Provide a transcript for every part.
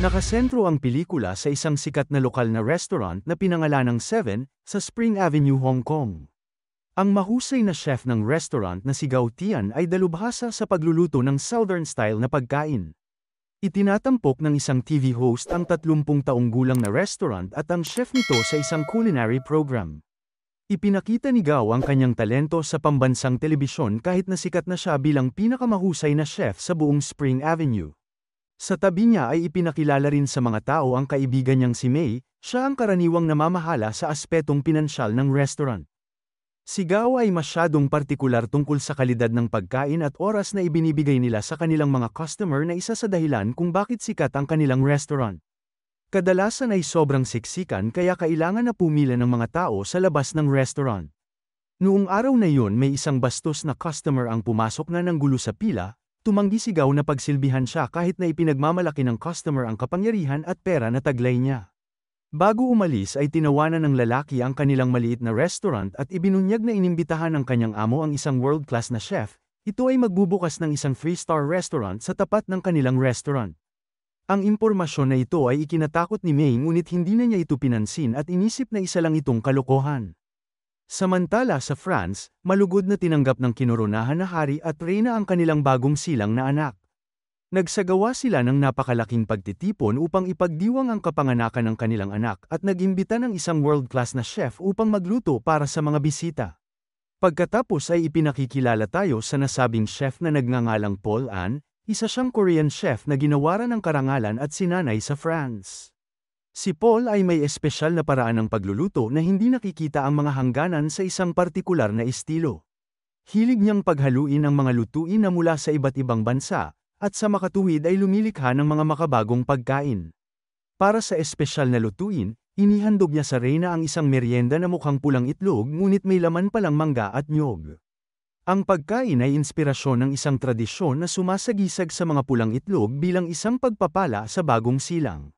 Nakasentro ang pelikula sa isang sikat na lokal na restaurant na pinangalanang Seven sa Spring Avenue, Hong Kong. Ang mahusay na chef ng restaurant na si Gao Tian ay dalubhasa sa pagluluto ng Southern style na pagkain. Itinatampok ng isang TV host ang 30 taong gulang na restaurant at ang chef nito sa isang culinary program. Ipinakita ni Gao ang kanyang talento sa pambansang telebisyon kahit na sikat na siya bilang pinakamahusay na chef sa buong Spring Avenue. Sa tabi niya ay ipinakilala rin sa mga tao ang kaibigan niyang si May, siya ang karaniwang namamahala sa aspetong pinansyal ng restaurant. Si Gao ay masyadong partikular tungkol sa kalidad ng pagkain at oras na ibinibigay nila sa kanilang mga customer na isa sa dahilan kung bakit sikat ang kanilang restaurant. Kadalasan ay sobrang siksikan kaya kailangan na pumila ng mga tao sa labas ng restaurant. Noong araw na iyon may isang bastos na customer ang pumasok na ng gulo sa pila, tumanggi si Gao na pagsilbihan siya kahit na ipinagmamalaki ng customer ang kapangyarihan at pera na taglay niya. Bago umalis ay tinawanan ng lalaki ang kanilang maliit na restaurant at ibinunyag na inimbitahan ng kanyang amo ang isang world-class na chef, ito ay magbubukas ng isang 3-star restaurant sa tapat ng kanilang restaurant. Ang impormasyon na ito ay ikinatakot ni May ngunit hindi na niya ito pinansin at inisip na isa lang itong kalokohan. Samantala sa France, malugod na tinanggap ng kinoronahan na hari at reyna ang kanilang bagong silang na anak. Nagsagawa sila ng napakalaking pagtitipon upang ipagdiwang ang kapanganakan ng kanilang anak at nagimbita ng isang world-class na chef upang magluto para sa mga bisita. Pagkatapos ay ipinakikilala tayo sa nasabing chef na nagngangalang Paul An, isa siyang Korean chef na ginawaran ng karangalan at sinanay sa France. Si Paul ay may espesyal na paraan ng pagluluto na hindi nakikita ang mga hangganan sa isang partikular na estilo. Hilig niyang paghaluin ang mga lutuin na mula sa iba't ibang bansa, at sa makatuwid ay lumilikha ng mga makabagong pagkain. Para sa espesyal na lutuin, inihandog niya sa reyna ang isang merienda na mukhang pulang itlog ngunit may laman palang mangga at niyog. Ang pagkain ay inspirasyon ng isang tradisyon na sumasagisag sa mga pulang itlog bilang isang pagpapala sa bagong silang.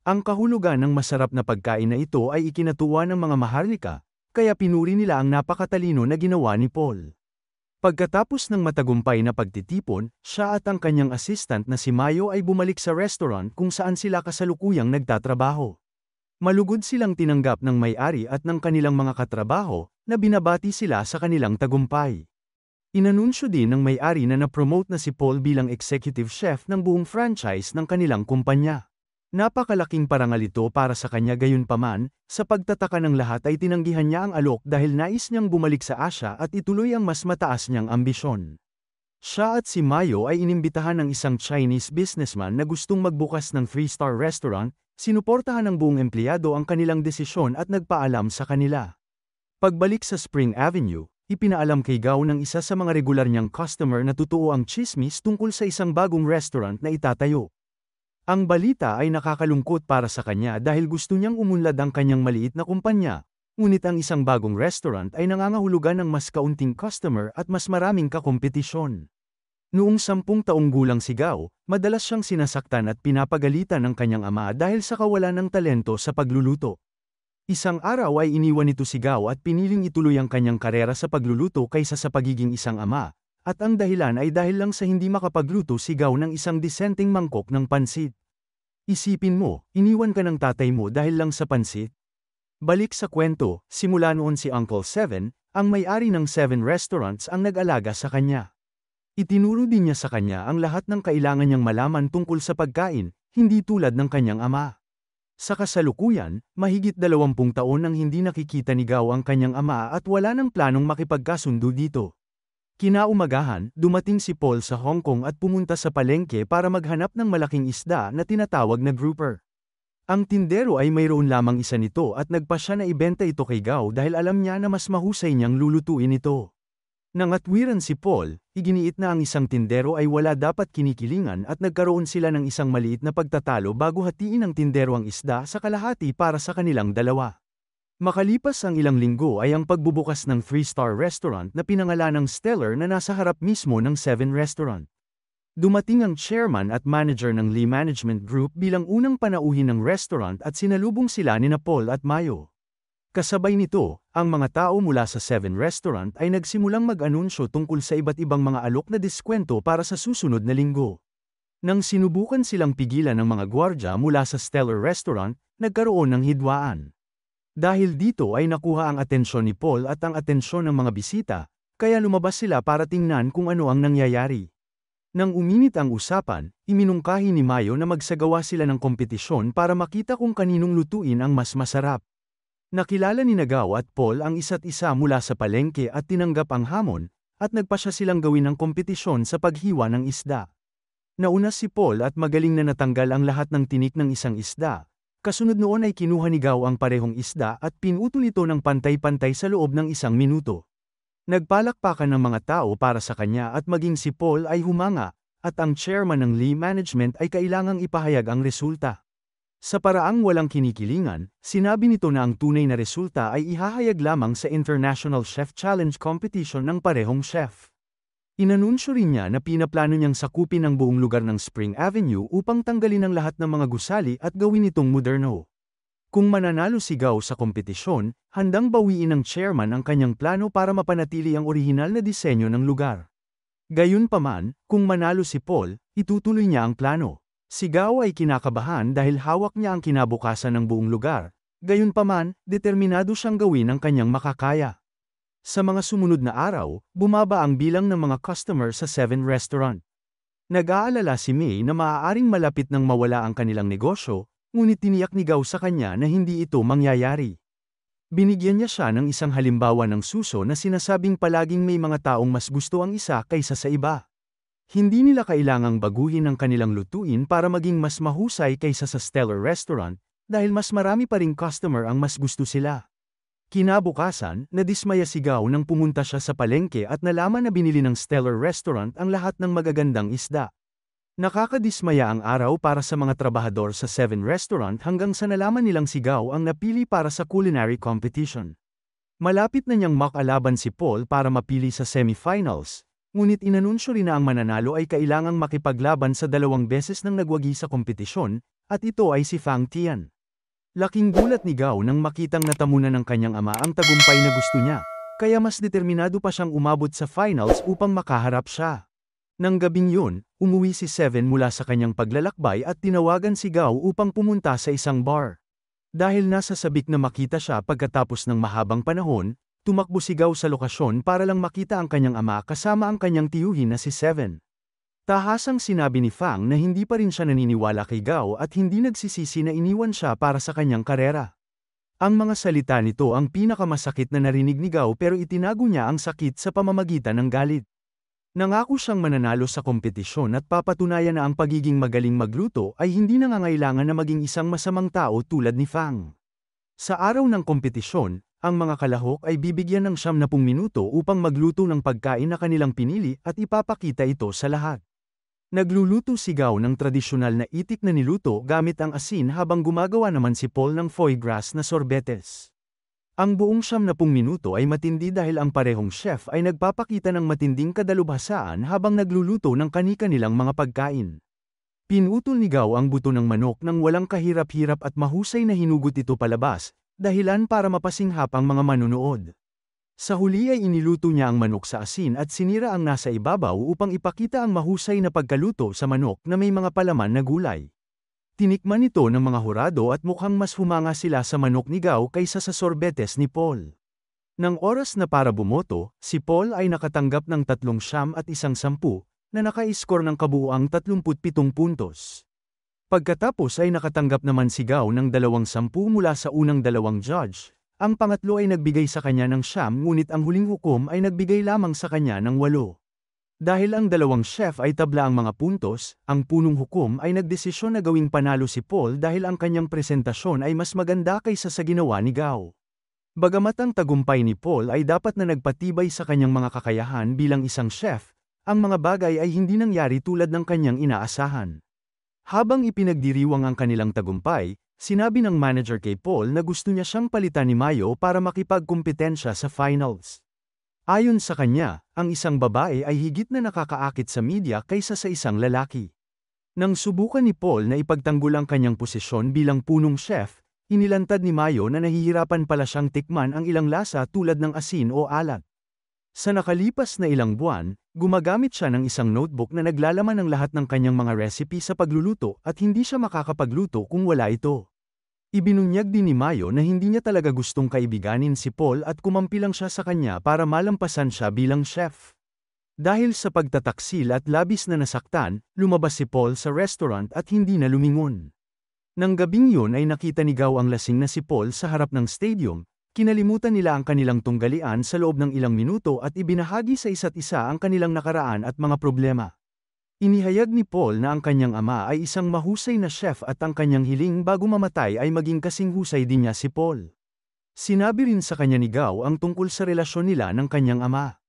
Ang kahulugan ng masarap na pagkain na ito ay ikinatuwa ng mga maharlika, kaya pinuri nila ang napakatalino na ginawa ni Paul. Pagkatapos ng matagumpay na pagtitipon, siya at ang kanyang assistant na si Mayo ay bumalik sa restaurant kung saan sila kasalukuyang nagtatrabaho. Malugod silang tinanggap ng may-ari at ng kanilang mga katrabaho, na binabati sila sa kanilang tagumpay. Inanunsyo din ng may-ari na na-promote na si Paul bilang executive chef ng buong franchise ng kanilang kumpanya. Napakalaking parangal ito para sa kanya gayunpaman, sa pagtataka ng lahat ay tinanggihan niya ang alok dahil nais niyang bumalik sa Asia at ituloy ang mas mataas niyang ambisyon. Siya at si Mayo ay inimbitahan ng isang Chinese businessman na gustong magbukas ng 3-star restaurant, sinuportahan ng buong empleyado ang kanilang desisyon at nagpaalam sa kanila. Pagbalik sa Spring Avenue, ipinaalam kay Gao ng isa sa mga regular niyang customer na totoo ang chismis tungkol sa isang bagong restaurant na itatayo. Ang balita ay nakakalungkot para sa kanya dahil gusto niyang umunlad ang kanyang maliit na kumpanya, ngunit ang isang bagong restaurant ay nangangahulugan ng mas kaunting customer at mas maraming kakompetisyon. Noong 10 taong gulang si Gao, madalas siyang sinasaktan at pinapagalitan ng kanyang ama dahil sa kawalan ng talento sa pagluluto. Isang araw ay iniwan nito si Gao at piniling ituloy ang kanyang karera sa pagluluto kaysa sa pagiging isang ama, at ang dahilan ay dahil lang sa hindi makapagluto si Gao ng isang disenteng mangkok ng pansit. Isipin mo, iniwan ka ng tatay mo dahil lang sa pansit? Balik sa kwento, simula noon si Uncle Seven, ang may-ari ng 7 restaurants ang nag-alaga sa kanya. Itinuro din niya sa kanya ang lahat ng kailangan niyang malaman tungkol sa pagkain, hindi tulad ng kanyang ama. Sa kasalukuyan, mahigit 20 taon nang hindi nakikita ni Gao ang kanyang ama at wala nang planong makipagkasundo dito. Kinaumagahan, dumating si Paul sa Hong Kong at pumunta sa palengke para maghanap ng malaking isda na tinatawag na grouper. Ang tindero ay mayroon lamang isa nito at nagpa siya na ibenta ito kay Gao dahil alam niya na mas mahusay niyang lulutuin ito. Nang atwiran si Paul, iginiit na ang isang tindero ay wala dapat kinikilingan at nagkaroon sila ng isang maliit na pagtatalo bago hatiin ng tindero ang isda sa kalahati para sa kanilang dalawa. Makalipas ang ilang linggo ay ang pagbubukas ng 3-star restaurant na pinangalanang Stellar na nasa harap mismo ng 7 restaurant. Dumating ang chairman at manager ng Lee Management Group bilang unang panauhin ng restaurant at sinalubong sila ni Paul at Mayo. Kasabay nito, ang mga tao mula sa 7 restaurant ay nagsimulang mag-anunsyo tungkol sa iba't ibang mga alok na diskwento para sa susunod na linggo. Nang sinubukan silang pigilan ng mga gwardya mula sa Stellar Restaurant, nagkaroon ng hidwaan. Dahil dito ay nakuha ang atensyon ni Paul at ang atensyon ng mga bisita, kaya lumabas sila para tingnan kung ano ang nangyayari. Nang uminit ang usapan, iminungkahi ni Mayo na magsagawa sila ng kompetisyon para makita kung kaninong lutuin ang mas masarap. Nakilala ni Nagao at Paul ang isa't isa mula sa palengke at tinanggap ang hamon, at nagpasya silang gawin ang kompetisyon sa paghiwa ng isda. Nauna si Paul at magaling na natanggal ang lahat ng tinik ng isang isda. Kasunod noon ay kinuha ni Gao ang parehong isda at pinutol ito ng pantay-pantay sa loob ng 1 minuto. Nagpalakpakan ng mga tao para sa kanya at maging si Paul ay humanga, at ang chairman ng Lee Management ay kailangang ipahayag ang resulta. Sa paraang walang kinikilingan, sinabi nito na ang tunay na resulta ay ihahayag lamang sa International Chef Challenge Competition ng parehong chef. Inanunsyo rin niya na pinaplano niyang sakupin ang buong lugar ng Spring Avenue upang tanggalin ang lahat ng mga gusali at gawin itong moderno. Kung mananalo si Gao sa kompetisyon, handang bawiin ng chairman ang kanyang plano para mapanatili ang orihinal na disenyo ng lugar. Gayunpaman, kung manalo si Paul, itutuloy niya ang plano. Si Gao ay kinakabahan dahil hawak niya ang kinabukasan ng buong lugar. Gayunpaman, determinado siyang gawin ang kanyang makakaya. Sa mga sumunod na araw, bumaba ang bilang ng mga customer sa 7 Restaurant. Nag-aalala si May na maaaring malapit nang mawala ang kanilang negosyo, ngunit tiniyak ni Gao sa kanya na hindi ito mangyayari. Binigyan niya siya ng isang halimbawa ng suso na sinasabing palaging may mga taong mas gusto ang isa kaysa sa iba. Hindi nila kailangang baguhin ang kanilang lutuin para maging mas mahusay kaysa sa Stellar Restaurant, dahil mas marami pa ring customer ang mas gusto sila. Kinabukasan, nadismaya si Gao nang pumunta siya sa palengke at nalaman na binili ng Stellar Restaurant ang lahat ng magagandang isda. Nakakadismaya ang araw para sa mga trabahador sa 7 Restaurant hanggang sa nalaman nilang si Gao ang napili para sa culinary competition. Malapit na niyang makalaban si Paul para mapili sa semifinals, ngunit inanunsyo rin na ang mananalo ay kailangang makipaglaban sa 2 beses nang nagwagi sa kompetisyon, at ito ay si Fang Tian. Laking gulat ni Gao nang makitang natamunan ng kanyang ama ang tagumpay na gusto niya, kaya mas determinado pa siyang umabot sa finals upang makaharap siya. Nang gabing yun, umuwi si Seven mula sa kanyang paglalakbay at tinawagan si Gao upang pumunta sa isang bar. Dahil nasa sabik na makita siya pagkatapos ng mahabang panahon, tumakbo si Gao sa lokasyon para lang makita ang kanyang ama kasama ang kanyang tiyuhin na si Seven. Tahasang sinabi ni Fang na hindi pa rin siya naniniwala kay Gao at hindi nagsisisi na iniwan siya para sa kanyang karera. Ang mga salita nito ang pinakamasakit na narinig ni Gao pero itinago niya ang sakit sa pamamagitan ng galit. Nangako siyang mananalo sa kompetisyon at papatunayan na ang pagiging magaling magluto ay hindi nangangailangan na maging isang masamang tao tulad ni Fang. Sa araw ng kompetisyon, ang mga kalahok ay bibigyan ng 70 minuto upang magluto ng pagkain na kanilang pinili at ipapakita ito sa lahat. Nagluluto si Gao ng tradisyonal na itik na niluto gamit ang asin habang gumagawa naman si Paul ng foie gras na sorbetes. Ang buong 70 minuto ay matindi dahil ang parehong chef ay nagpapakita ng matinding kadalubhasaan habang nagluluto ng kani-kanilang mga pagkain. Pinutol ni Gao ang buto ng manok nang walang kahirap-hirap at mahusay na hinugot ito palabas, dahilan para mapasinghap ang mga manunood. Sa huli ay iniluto niya ang manok sa asin at sinira ang nasa ibabaw upang ipakita ang mahusay na pagkaluto sa manok na may mga palaman na gulay. Tinikman ito ng mga hurado at mukhang mas humanga sila sa manok ni Gao kaysa sa sorbetes ni Paul. Nang oras na para bumoto, si Paul ay nakatanggap ng 3 at 1 10, na naka-score ng kabuuang 37 puntos. Pagkatapos ay nakatanggap naman si Gao ng 2 10 mula sa unang 2 judge. Ang pangatlo ay nagbigay sa kanya ng 9 ngunit ang huling hukom ay nagbigay lamang sa kanya ng 8. Dahil ang 2 chef ay tabla ang mga puntos, ang punong hukom ay nagdesisyon na gawing panalo si Paul dahil ang kanyang presentasyon ay mas maganda kaysa sa ginawa ni Gao. Bagamat ang tagumpay ni Paul ay dapat na nagpatibay sa kanyang mga kakayahan bilang isang chef, ang mga bagay ay hindi nangyari tulad ng kanyang inaasahan. Habang ipinagdiriwang ang kanilang tagumpay, sinabi ng manager kay Paul na gusto niya siyang palitan ni Mayo para makipagkumpetensya sa finals. Ayon sa kanya, ang isang babae ay higit na nakakaakit sa media kaysa sa isang lalaki. Nang subukan ni Paul na ipagtanggol ang kanyang posisyon bilang punong chef, inilantad ni Mayo na nahihirapan pala siyang tikman ang ilang lasa tulad ng asin o alat. Sa nakalipas na ilang buwan, gumagamit siya ng isang notebook na naglalaman ng lahat ng kanyang mga recipe sa pagluluto at hindi siya makakapagluto kung wala ito. Ibinunyag din ni Mayo na hindi niya talaga gustong kaibiganin si Paul at kumampi lang siya sa kanya para malampasan siya bilang chef. Dahil sa pagtataksil at labis na nasaktan, lumabas si Paul sa restaurant at hindi na lumingon. Nang gabing yun ay nakita ni Gao ang lasing na si Paul sa harap ng stadium. Kinalimutan nila ang kanilang tunggalian sa loob ng ilang minuto at ibinahagi sa isa't isa ang kanilang nakaraan at mga problema. Inihayag ni Paul na ang kanyang ama ay isang mahusay na chef at ang kanyang hiling bago mamatay ay maging kasing husay din niya si Paul. Sinabi rin sa kanya ni Gao ang tungkol sa relasyon nila ng kanyang ama.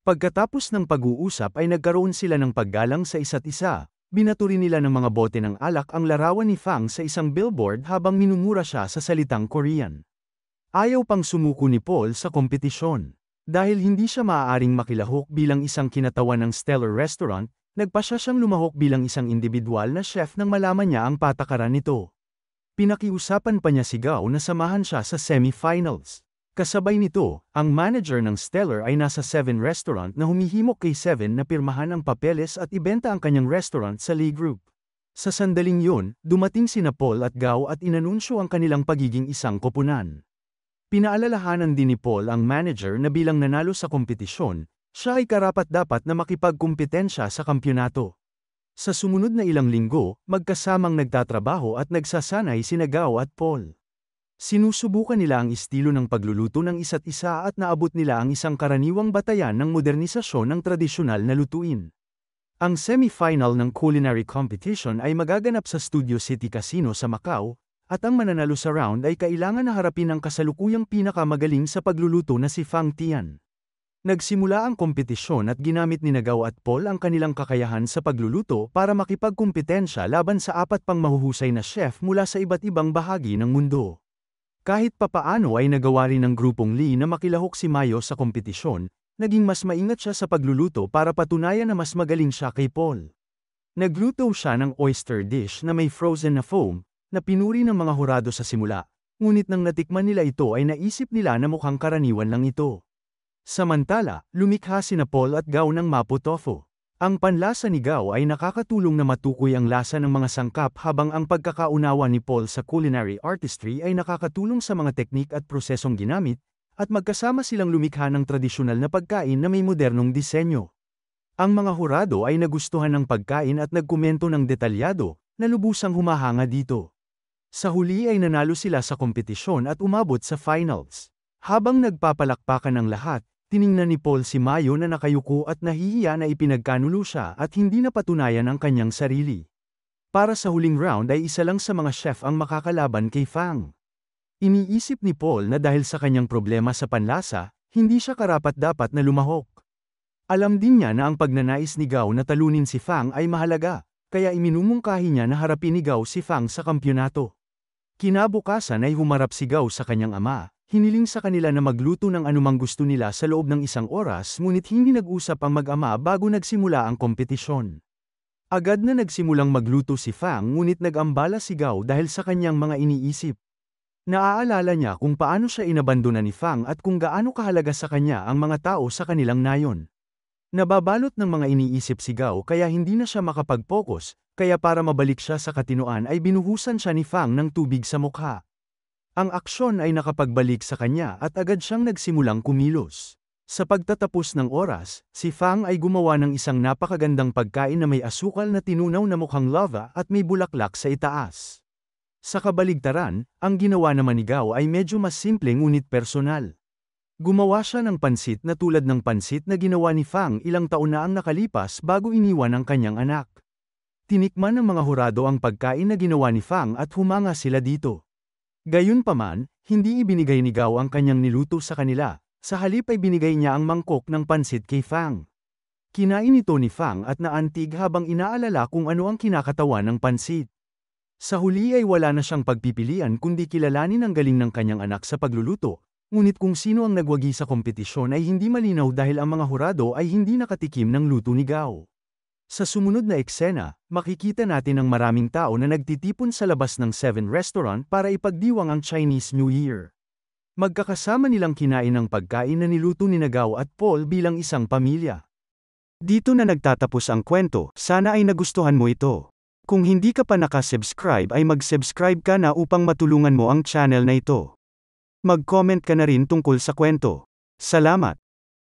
Pagkatapos ng pag-uusap ay nagkaroon sila ng paggalang sa isa't isa. Binato rin nila ng mga bote ng alak ang larawan ni Fang sa isang billboard habang minumura siya sa salitang Korean. Ayaw pang sumuko ni Paul sa kompetisyon. Dahil hindi siya maaaring makilahok bilang isang kinatawan ng Stellar Restaurant, nagpasya siyang lumahok bilang isang individual na chef nang malaman niya ang patakaran nito. Pinakiusapan pa niya si Gao na samahan siya sa semi-finals. Kasabay nito, ang manager ng Stellar ay nasa 7 Restaurant na humihimok kay 7 na pirmahan ang papeles at ibenta ang kanyang restaurant sa Lee Group. Sa sandaling yun, dumating sina Paul at Gao at inanunsyo ang kanilang pagiging isang koponan. Pinaalalahanan din ni Paul ang manager na bilang nanalo sa kompetisyon, siya ay karapat-dapat na makipagkumpetensya sa kampyonato. Sa sumunod na ilang linggo, magkasamang nagtatrabaho at nagsasanay sina Gao at Paul. Sinusubukan nila ang estilo ng pagluluto ng isa't isa at naabot nila ang isang karaniwang batayan ng modernisasyon ng tradisyonal na lutuin. Ang semi-final ng culinary competition ay magaganap sa Studio City Casino sa Macau, at ang mananalo sa round ay kailangan na harapin ang kasalukuyang pinakamagaling sa pagluluto na si Fang Tian. Nagsimula ang kompetisyon at ginamit ni Gao at Paul ang kanilang kakayahan sa pagluluto para makipagkumpetensya laban sa 4 pang mahuhusay na chef mula sa iba't ibang bahagi ng mundo. Kahit papaano ay nagawa rin ng grupong Lee na makilahok si Mayo sa kompetisyon, naging mas maingat siya sa pagluluto para patunayan na mas magaling siya kay Paul. Nagluto siya ng oyster dish na may frozen na foam, na pinuri ng mga hurado sa simula, ngunit nang natikman nila ito ay naisip nila na mukhang karaniwan lang ito. Samantala, lumikha sina Paul at Gao ng mapo tofu. Ang panlasa ni Gao ay nakakatulong na matukoy ang lasa ng mga sangkap habang ang pagkakaunawa ni Paul sa culinary artistry ay nakakatulong sa mga teknik at prosesong ginamit, at magkasama silang lumikha ng tradisyonal na pagkain na may modernong disenyo. Ang mga hurado ay nagustuhan ng pagkain at nagkomento ng detalyado, na lubusang humahanga dito. Sa huli ay nanalo sila sa kompetisyon at umabot sa finals. Habang nagpapalakpakan ang lahat, tiningnan ni Paul si Mayo na nakayuko at nahihiya na ipinagkanulo siya at hindi napatunayan ang kanyang sarili. Para sa huling round ay isa lang sa mga chef ang makakalaban kay Fang. Iniisip ni Paul na dahil sa kanyang problema sa panlasa, hindi siya karapat-dapat na lumahok. Alam din niya na ang pagnanais ni Gao na talunin si Fang ay mahalaga, kaya iminumungkahi niya na harapin ni Gao si Fang sa kampyonato. Kinabukasan ay humarap si Gao sa kanyang ama, hiniling sa kanila na magluto ng anumang gusto nila sa loob ng 1 oras ngunit hindi nag-usap ang mag-ama bago nagsimula ang kompetisyon. Agad na nagsimulang magluto si Fang ngunit nag-ambala si Gao dahil sa kanyang mga iniisip. Naaalala niya kung paano siya inabandona ni Fang at kung gaano kahalaga sa kanya ang mga tao sa kanilang nayon. Nababalot ng mga iniisip si Gao kaya hindi na siya makapag-focus, kaya para mabalik siya sa katinoan ay binuhusan siya ni Fang ng tubig sa mukha. Ang aksyon ay nakapagbalik sa kanya at agad siyang nagsimulang kumilos. Sa pagtatapos ng oras, si Fang ay gumawa ng isang napakagandang pagkain na may asukal na tinunaw na mukhang lava at may bulaklak sa itaas. Sa kabaligtaran, ang ginawa naman ni Gao ay medyo mas simple ngunit personal. Gumawa siya ng pansit na tulad ng pansit na ginawa ni Fang ilang taon na ang nakalipas bago iniwan ang kanyang anak. Tinikman ng mga hurado ang pagkain na ginawa ni Fang at humanga sila dito. Gayunpaman, hindi ibinigay ni Gao ang kanyang niluto sa kanila, sa halip ay binigay niya ang mangkok ng pansit kay Fang. Kinain ito ni Fang at naantig habang inaalala kung ano ang kinakatawan ng pansit. Sa huli ay wala na siyang pagpipilian kundi kilalanin ang galing ng kanyang anak sa pagluluto, ngunit kung sino ang nagwagi sa kompetisyon ay hindi malinaw dahil ang mga hurado ay hindi nakatikim ng luto ni Gao. Sa sumunod na eksena, makikita natin ang maraming tao na nagtitipon sa labas ng 7 Restaurant para ipagdiwang ang Chinese New Year. Magkakasama nilang kinain ng pagkain na niluto ni Gao at Paul bilang isang pamilya. Dito na nagtatapos ang kwento, sana ay nagustuhan mo ito. Kung hindi ka pa nakasubscribe ay mag-subscribe ka na upang matulungan mo ang channel na ito. Mag-comment ka na rin tungkol sa kwento. Salamat!